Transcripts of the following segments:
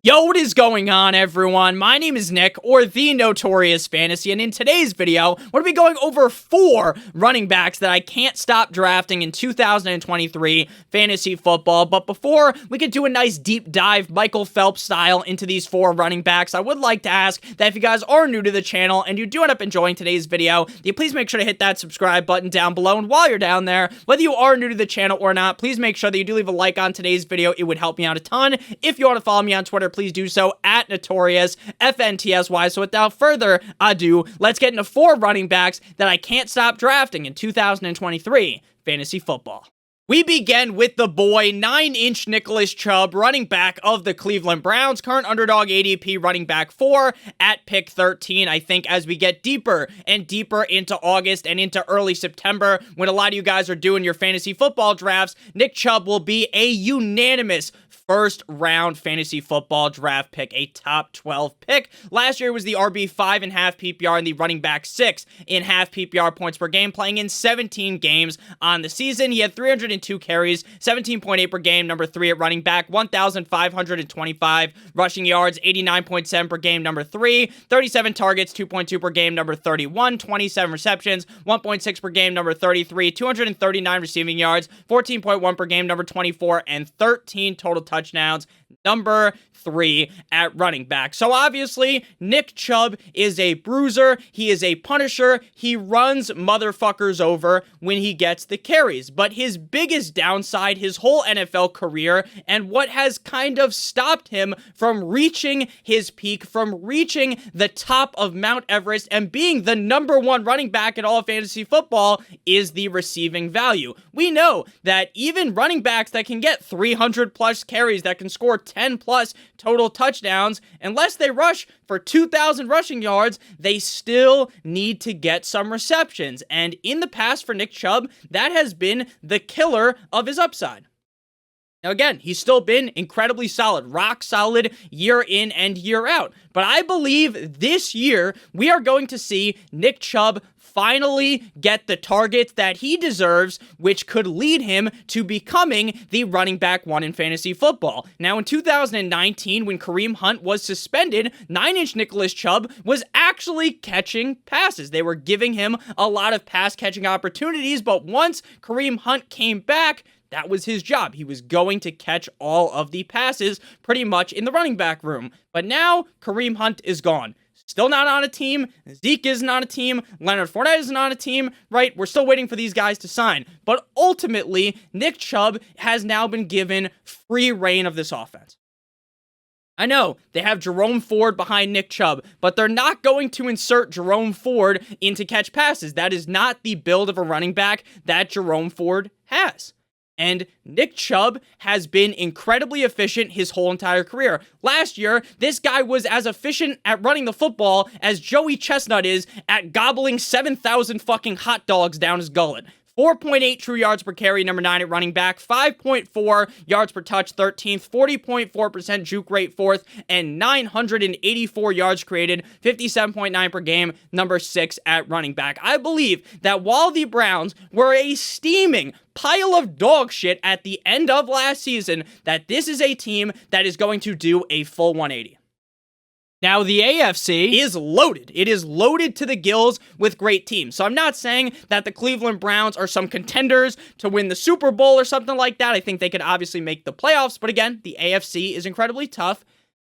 Yo, what is going on, everyone? My name is Nick, or the Notorious Fantasy, and in today's video, we're going to be going over 4 running backs that I can't stop drafting in 2023 fantasy football. But before we could do a nice deep dive, Michael Phelps style, into these 4 running backs, I would like to ask that if you guys are new to the channel and you do end up enjoying today's video, you please make sure to hit that subscribe button down below. And while you're down there, whether you are new to the channel or not, please make sure that you do leave a like on today's video. It would help me out a ton. If you want to follow me on Twitter, please do so at NotoriousFantasy. So without further ado, let's get into 4 running backs that I can't stop drafting in 2023 fantasy football. We begin with the boy, 9-inch Nicholas Chubb, running back of the Cleveland Browns, current underdog ADP running back 4 at pick 13. I think as we get deeper and deeper into August and into early September, when a lot of you guys are doing your fantasy football drafts, Nick Chubb will be a unanimous first round fantasy football draft pick, a top 12 pick. Last year was the RB 5.5 PPR and the running back 6 in half PPR points per game, playing in 17 games on the season. He had 302 carries, 17.8 per game, number 3 at running back, 1,525 rushing yards, 89.7 per game, number 3, 37 targets, 2.2 per game, number 31, 27 receptions, 1.6 per game, number 33, 239 receiving yards, 14.1 per game, number 24, and 13 total touchdowns, number 3 at running back. So obviously, Nick Chubb is a bruiser. He is a punisher. He runs motherfuckers over when he gets the carries. But his biggest downside, his whole NFL career, and what has kind of stopped him from reaching his peak, from reaching the top of Mount Everest and being the number 1 running back in all of fantasy football, is the receiving value. We know that even running backs that can get 300 plus carries, that can score 10 plus total touchdowns, unless they rush for 2,000 rushing yards, they still need to get some receptions. And in the past for Nick Chubb, that has been the killer of his upside. Now again, he's still been incredibly solid, rock solid year in and year out. But I believe this year we are going to see Nick Chubb finally get the targets that he deserves, which could lead him to becoming the running back 1 in fantasy football. Now in 2019, when Kareem Hunt was suspended, 9-inch Nicholas Chubb was actually catching passes. They were giving him a lot of pass catching opportunities, but once Kareem Hunt came back, that was his job. He was going to catch all of the passes pretty much in the running back room. But now Kareem Hunt is gone. Still not on a team. Zeke isn't on a team. Leonard Fournette isn't on a team, right? We're still waiting for these guys to sign. But ultimately, Nick Chubb has now been given free reign of this offense. I know they have Jerome Ford behind Nick Chubb, but they're not going to insert Jerome Ford in to catch passes. That is not the build of a running back that Jerome Ford has. And Nick Chubb has been incredibly efficient his whole entire career. Last year, this guy was as efficient at running the football as Joey Chestnut is at gobbling 7,000 fucking hot dogs down his gullet. 4.8 true yards per carry, number 9 at running back, 5.4 yards per touch, 13th, 40.4% juke rate, 4th, and 984 yards created, 57.9 per game, number 6 at running back. I believe that while the Browns were a steaming pile of dog shit at the end of last season, that this is a team that is going to do a full 180. Now, the AFC is loaded. It is loaded to the gills with great teams. So I'm not saying that the Cleveland Browns are some contenders to win the Super Bowl or something like that. I think they could obviously make the playoffs. But again, the AFC is incredibly tough.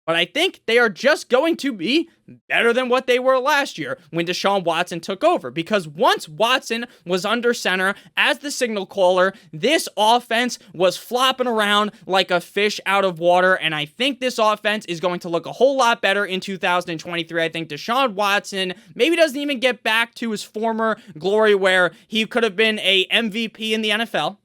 But I think they are just going to be better than what they were last year when Deshaun Watson took over. Because once Watson was under center as the signal caller, this offense was flopping around like a fish out of water. And I think this offense is going to look a whole lot better in 2023. I think Deshaun Watson maybe doesn't even get back to his former glory where he could have been a MVP in the NFL,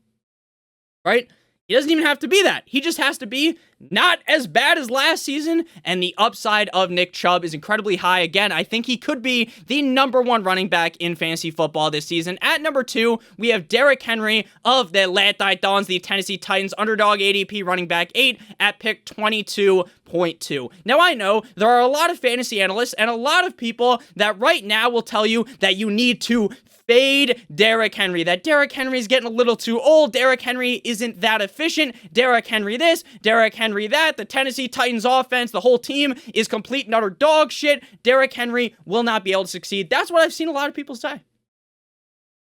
right? He doesn't even have to be that. He just has to be not as bad as last season, and the upside of Nick Chubb is incredibly high. Again, I think he could be the number 1 running back in fantasy football this season. At number 2, we have Derrick Henry of the Atlanta Titans, the Tennessee Titans, underdog ADP running back 8 at pick 22.2. Now, I know there are a lot of fantasy analysts and a lot of people that right now will tell you that you need to fade Derrick Henry, that Derrick Henry is getting a little too old, Derrick Henry isn't that efficient, Derrick Henry this, Derrick Henry Henry that. The Tennessee Titans offense, the whole team is complete and utter dog shit. Derrick Henry will not be able to succeed. That's what I've seen a lot of people say.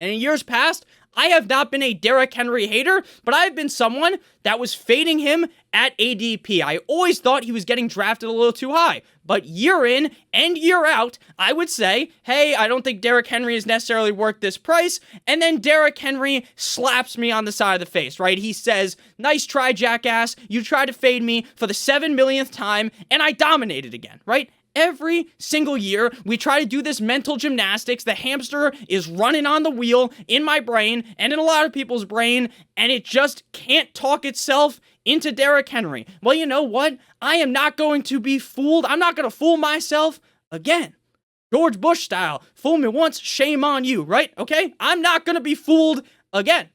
And in years past, I have not been a Derrick Henry hater, but I've been someone that was fading him at ADP. I always thought he was getting drafted a little too high. But year in and year out, I would say, hey, I don't think Derrick Henry is necessarily worth this price. And then Derrick Henry slaps me on the side of the face, right? He says, nice try, jackass. You tried to fade me for the 7 millionth time, and I dominated again, right? Every single year, we try to do this mental gymnastics. The hamster is running on the wheel in my brain and in a lot of people's brain, and it just can't talk itself into Derrick Henry. Well, you know what? I am not going to be fooled. I'm not going to fool myself again. George Bush style. Fool me once, shame on you, right? Okay? I'm not going to be fooled again.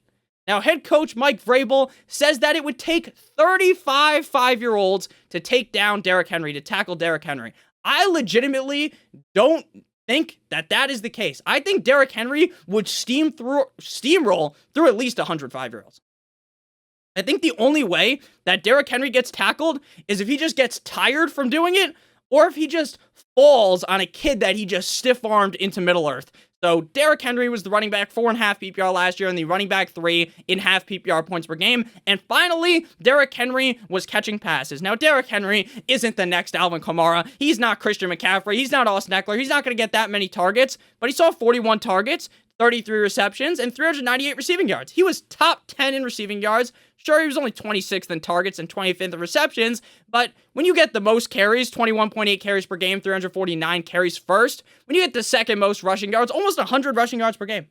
Now, head coach Mike Vrabel says that it would take 35 5-year-olds to take down Derrick Henry, to tackle Derrick Henry. I legitimately don't think that that is the case. I think Derrick Henry would steamroll through at least 100 5-year-olds. I think the only way that Derrick Henry gets tackled is if he just gets tired from doing it, or if he just falls on a kid that he just stiff-armed into Middle Earth. So Derrick Henry was the running back 4.5 PPR last year and the running back 3 in half PPR points per game. And finally, Derrick Henry was catching passes. Now, Derrick Henry isn't the next Alvin Kamara. He's not Christian McCaffrey. He's not Austin Eckler. He's not going to get that many targets, but he saw 41 targets, 33 receptions, and 398 receiving yards. He was top 10 in receiving yards. Sure, he was only 26th in targets and 25th in receptions, but when you get the most carries, 21.8 carries per game, 349 carries first, when you get the second most rushing yards, almost 100 rushing yards per game.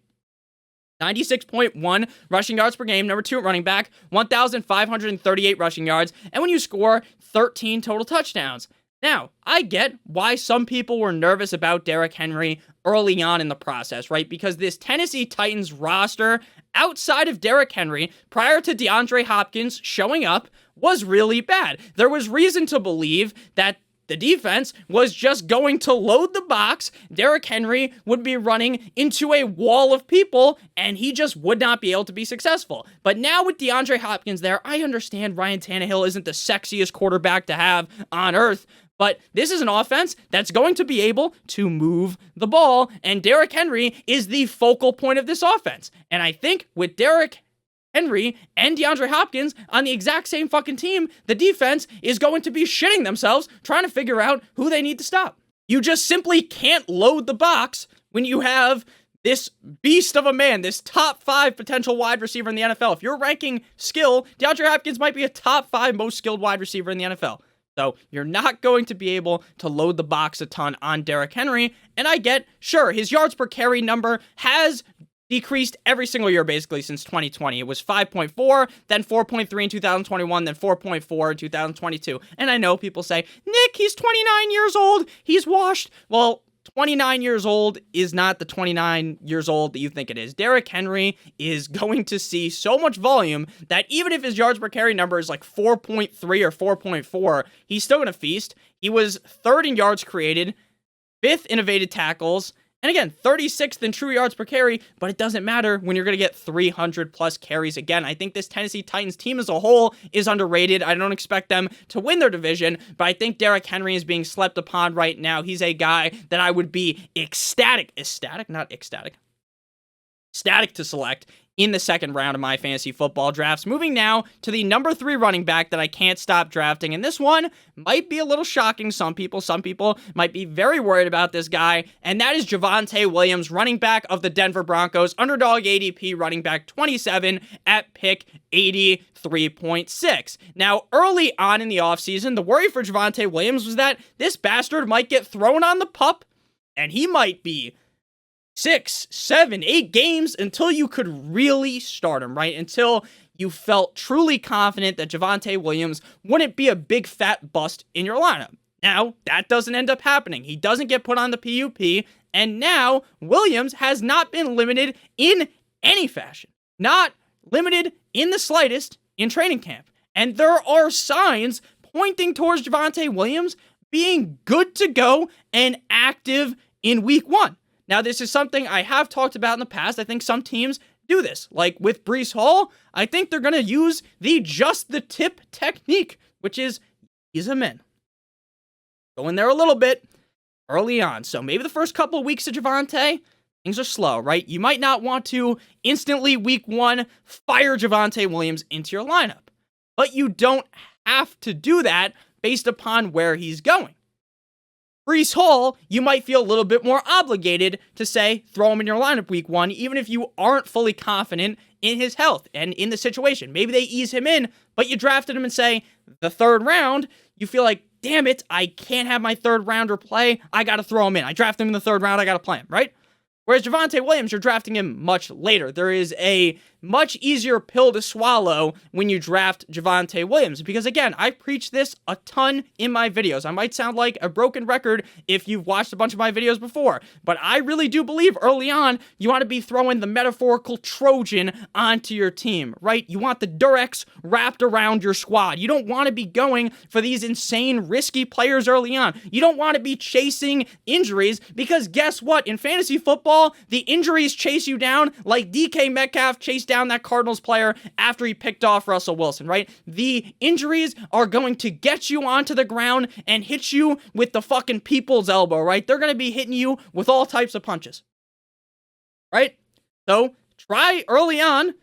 96.1 rushing yards per game, number 2 at running back, 1,538 rushing yards, and when you score 13 total touchdowns. Now, I get why some people were nervous about Derrick Henry early on in the process, right? Because this Tennessee Titans roster, outside of Derrick Henry, prior to DeAndre Hopkins showing up, was really bad. There was reason to believe that the defense was just going to load the box. Derrick Henry would be running into a wall of people, and he just would not be able to be successful. But now with DeAndre Hopkins there, I understand Ryan Tannehill isn't the sexiest quarterback to have on earth, but this is an offense that's going to be able to move the ball, and Derrick Henry is the focal point of this offense. And I think with Derrick Henry and DeAndre Hopkins on the exact same fucking team, the defense is going to be shitting themselves trying to figure out who they need to stop. You just simply can't load the box when you have this beast of a man, this top 5 potential wide receiver in the NFL. If you're ranking skill, DeAndre Hopkins might be a top 5 most skilled wide receiver in the NFL. So you're not going to be able to load the box a ton on Derrick Henry. And I get, sure, his yards per carry number has decreased every single year basically since 2020. It was 5.4, then 4.3 in 2021, then 4.4 in 2022. And I know people say, Nick, he's 29 years old. He's washed. Well, 29 years old is not the 29 years old that you think it is. Derrick Henry is going to see so much volume that even if his yards per carry number is like 4.3 or 4.4, he's still going to feast. He was 3rd in yards created, 5th in evaded tackles, and again, 36th in true yards per carry, but it doesn't matter when you're going to get 300 plus carries. Again, I think this Tennessee Titans team as a whole is underrated. I don't expect them to win their division, but I think Derrick Henry is being slept upon right now. He's a guy that I would be ecstatic to select in the second round of my fantasy football drafts. Moving now to the number 3 running back that I can't stop drafting. And this one might be a little shocking to some people. Some people might be very worried about this guy. And that is Javonte Williams, running back of the Denver Broncos. Underdog ADP, running back 27 at pick 83.6. Now, early on in the offseason, the worry for Javonte Williams was that this bastard might get thrown on the pup and he might be 6, 7, 8 games until you could really start him, right? Until you felt truly confident that Javonte Williams wouldn't be a big fat bust in your lineup. Now, that doesn't end up happening. He doesn't get put on the PUP, and now Williams has not been limited in any fashion. Not limited in the slightest in training camp. And there are signs pointing towards Javonte Williams being good to go and active in week 1. Now, this is something I have talked about in the past. I think some teams do this. Like with Breece Hall, I think they're going to use the just the tip technique which is ease him in. Go in there a little bit early on. So maybe the first couple of weeks of Javonte, things are slow, right? You might not want to instantly week 1 fire Javonte Williams into your lineup, but you don't have to do that based upon where he's going. Breece Hall, you might feel a little bit more obligated to say, throw him in your lineup week 1, even if you aren't fully confident in his health and in the situation. Maybe they ease him in, but you drafted him and say, the 3rd round, you feel like, damn it, I can't have my 3rd rounder play. I got to throw him in. I draft him in the 3rd round. I got to play him, right? Whereas Javonte Williams, you're drafting him much later. There is a much easier pill to swallow when you draft Javonte Williams. Because again, I preach this a ton in my videos. I might sound like a broken record if you've watched a bunch of my videos before. But I really do believe early on, you want to be throwing the metaphorical Trojan onto your team, right? You want the Durex wrapped around your squad. You don't want to be going for these insane, risky players early on. You don't want to be chasing injuries because guess what? In fantasy football, the injuries chase you down like DK Metcalf chased down that Cardinals player after he picked off Russell Wilson, right? The injuries are going to get you onto the ground and hit you with the fucking people's elbow, right? They're going to be hitting you with all types of punches, right? So try early on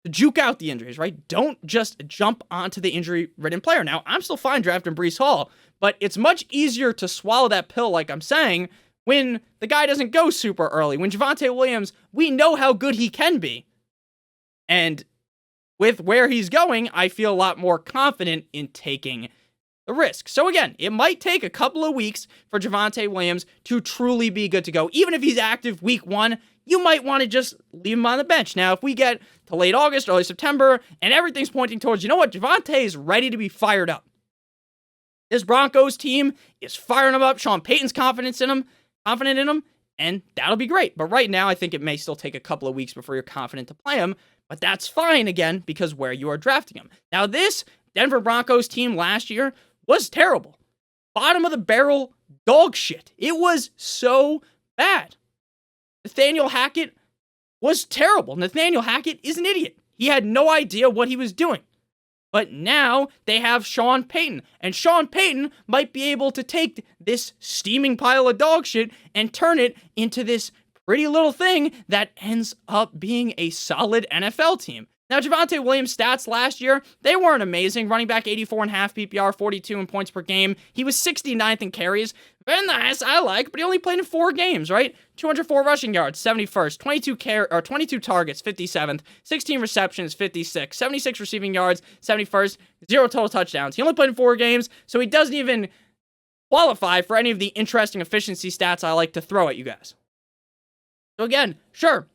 to juke out the injuries, right? Don't just jump onto the injury-ridden player. Now, I'm still fine drafting Breece Hall, but it's much easier to swallow that pill, like I'm saying, when the guy doesn't go super early. When Javonte Williams, we know how good he can be. And with where he's going, I feel a lot more confident in taking the risk. So again, it might take a couple of weeks for Javonte Williams to truly be good to go. Even if he's active week 1, you might want to just leave him on the bench. Now, if we get to late August, early September, and everything's pointing towards, you know what, Javonte is ready to be fired up. This Broncos team is firing him up. Sean Payton's confident in him, and that'll be great. But right now, I think it may still take a couple of weeks before you're confident to play him. But that's fine, again, because where you are drafting him. Now, this Denver Broncos team last year was terrible. Bottom of the barrel dog shit. It was so bad. Nathaniel Hackett was terrible. Nathaniel Hackett is an idiot. He had no idea what he was doing. But now they have Sean Payton. And Sean Payton might be able to take this steaming pile of dog shit and turn it into this pretty little thing that ends up being a solid NFL team. Now, Javonte Williams' stats last year, they weren't amazing. Running back 84.5 PPR, 42 in points per game. He was 69th in carries. Very nice, I like, but he only played in 4 games, right? 204 rushing yards, 71st. 22 targets, 57th. 16 receptions, 56th. 76 receiving yards, 71st. 0 total touchdowns. He only played in 4 games, so he doesn't even qualify for any of the interesting efficiency stats I like to throw at you guys. So again, sure,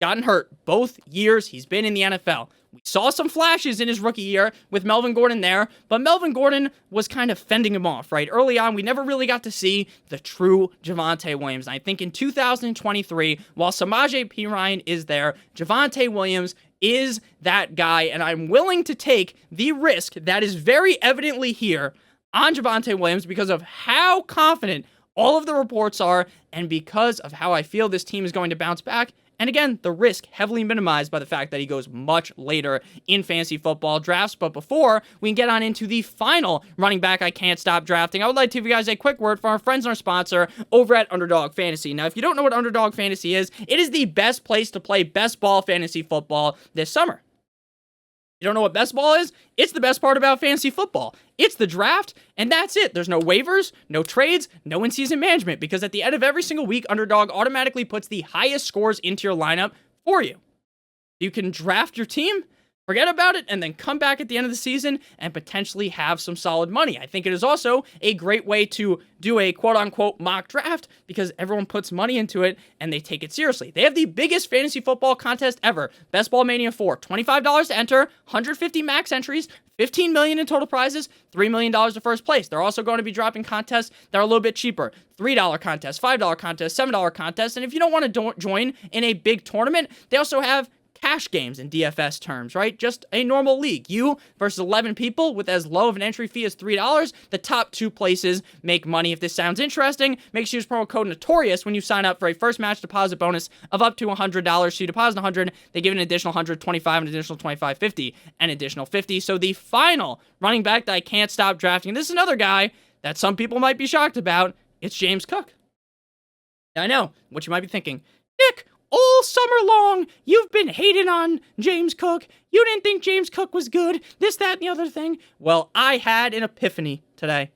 gotten hurt both years he's been in the NFL. We saw some flashes in his rookie year with Melvin Gordon there, but Melvin Gordon was kind of fending him off, right? Early on, we never really got to see the true Javonte Williams. And I think in 2023, while Samaje Perine is there, Javonte Williams is that guy, and I'm willing to take the risk that is very evidently here on Javonte Williams because of how confident all of the reports are, and because of how I feel this team is going to bounce back. And again, the risk heavily minimized by the fact that he goes much later in fantasy football drafts. But before we can get on into the final running back I can't stop drafting, I would like to give you guys a quick word from our friends and our sponsor over at Underdog Fantasy. Now, if you don't know what Underdog Fantasy is, it is the best place to play best ball fantasy football this summer. You don't know what best ball is? It's the best part about fantasy football. It's the draft, and that's it. There's no waivers, no trades, no in-season management, because at the end of every single week, Underdog automatically puts the highest scores into your lineup for you. You can draft your team, forget about it, and then come back at the end of the season and potentially have some solid money. I think it is also a great way to do a quote-unquote mock draft because everyone puts money into it and they take it seriously. They have the biggest fantasy football contest ever. Best Ball Mania 4. $25 to enter, 150 max entries, $15 million in total prizes, $3 million to first place. They're also going to be dropping contests that are a little bit cheaper. $3 contest, $5 contest, $7 contest. And if you don't want to join in a big tournament, they also have cash games in DFS terms, right? Just a normal league. You versus 11 people with as low of an entry fee as $3. The top 2 places make money. If this sounds interesting, make sure you use promo code Notorious when you sign up for a first match deposit bonus of up to $100. So you deposit 100, they give an additional 125, an additional 25, 50, an additional 50. So the final running back that I can't stop drafting, this is another guy that some people might be shocked about. It's James Cook. Now, I know what you might be thinking. Nick, all summer long, you've been hating on James Cook. You didn't think James Cook was good. This, that, and the other thing. Well, I had an epiphany today.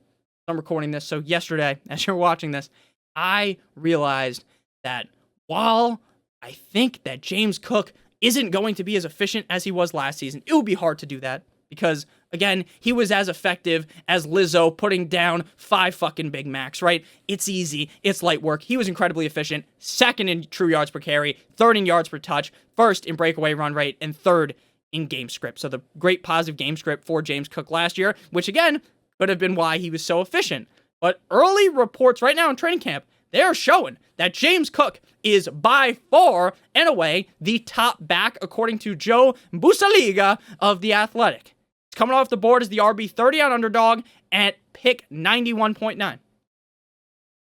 I'm recording this, so yesterday, as you're watching this, I realized that while I think that James Cook isn't going to be as efficient as he was last season, it would be hard to do that because, again, he was as effective as Lizzo putting down 5 fucking Big Macs, right? It's easy. It's light work. He was incredibly efficient. 2nd in true yards per carry, 3rd in yards per touch, 1st in breakaway run rate, and 3rd in game script. So the great positive game script for James Cook last year, which, again, could have been why he was so efficient. But early reports right now in training camp, they are showing that James Cook is by far and away the top back, according to Joe Busaliga of The Athletic. Coming off the board is the RB30 on Underdog at pick 91.9.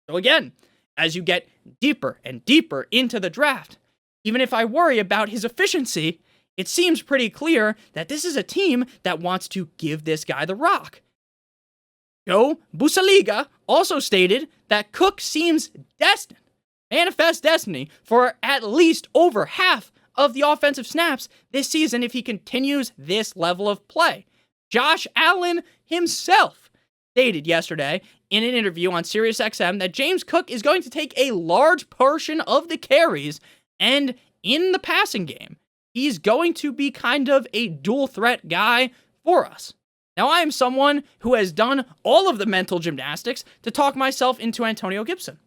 So again, as you get deeper and deeper into the draft, even if I worry about his efficiency, it seems pretty clear that this is a team that wants to give this guy the rock. Joe Busaliga also stated that Cook seems destined, manifest destiny, for at least over half of the offensive snaps this season if he continues this level of play. Josh Allen himself stated yesterday in an interview on SiriusXM that James Cook is going to take a large portion of the carries, and in the passing game, he's going to be kind of a dual threat guy for us. Now, I am someone who has done all of the mental gymnastics to talk myself into Antonio Gibson.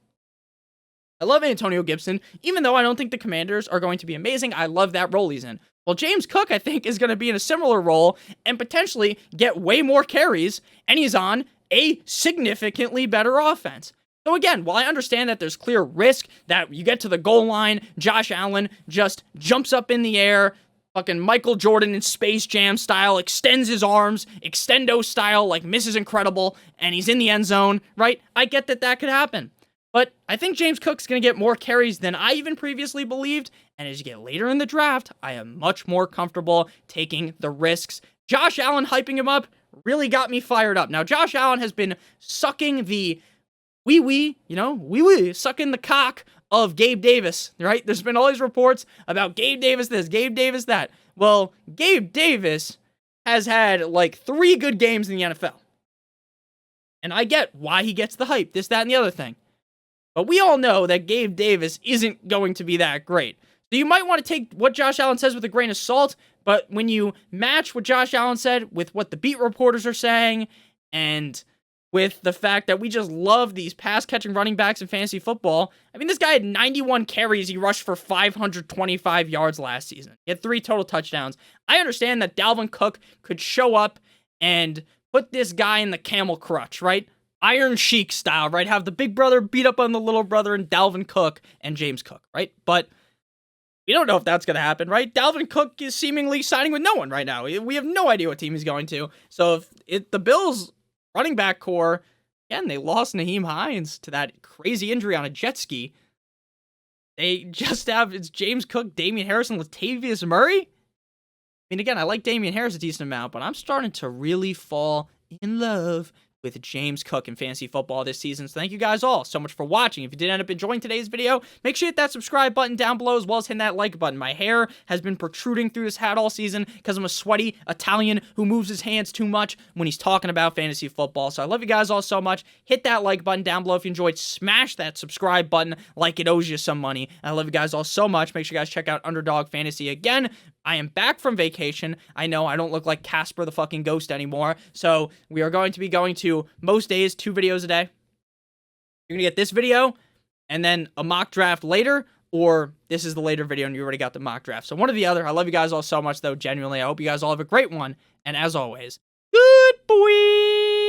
I love Antonio Gibson, even though I don't think the Commanders are going to be amazing. I love that role he's in. Well, James Cook, I think, is going to be in a similar role and potentially get way more carries, and he's on a significantly better offense. So again, while I understand that there's clear risk that you get to the goal line, Josh Allen just jumps up in the air, fucking Michael Jordan in Space Jam style, extends his arms, extendo style, like Mrs. Incredible, and he's in the end zone, right? I get that that could happen. But I think James Cook's going to get more carries than I even previously believed. And as you get later in the draft, I am much more comfortable taking the risks. Josh Allen hyping him up really got me fired up. Now, Josh Allen has been sucking the sucking the cock of Gabe Davis, right? There's been all these reports about Gabe Davis this, Gabe Davis that. Well, Gabe Davis has had like 3 good games in the NFL. And I get why he gets the hype, this, that, and the other thing. But we all know that Gabe Davis isn't going to be that great. So you might want to take what Josh Allen says with a grain of salt, but when you match what Josh Allen said with what the beat reporters are saying, and with the fact that we just love these pass-catching running backs in fantasy football, I mean, this guy had 91 carries. He rushed for 525 yards last season. He had 3 total touchdowns. I understand that Dalvin Cook could show up and put this guy in the camel crutch, right? Iron Sheik style, right? Have the big brother beat up on the little brother and Dalvin Cook and James Cook, right? But we don't know if that's going to happen, right? Dalvin Cook is seemingly signing with no one right now. We have no idea what team he's going to. So if the Bills running back core, again, they lost Naheem Hines to that crazy injury on a jet ski. They just have, it's James Cook, Damian Harris, and Latavius Murray. I mean, again, I like Damian Harris a decent amount, but I'm starting to really fall in love with James Cook in fantasy football this season. So thank you guys all so much for watching. If you did end up enjoying today's video, make sure you hit that subscribe button down below as well as hit that like button. My hair has been protruding through this hat all season because I'm a sweaty Italian who moves his hands too much when he's talking about fantasy football. So I love you guys all so much. Hit that like button down below if you enjoyed. Smash that subscribe button like it owes you some money. And I love you guys all so much. Make sure you guys check out Underdog Fantasy again. I am back from vacation. I know I don't look like Casper the fucking ghost anymore. So we are going to be going to most days 2 videos a day. You're going to get this video and then a mock draft later, or this is the later video and you already got the mock draft. So one or the other. I love you guys all so much though, genuinely. I hope you guys all have a great one. And as always, good boy.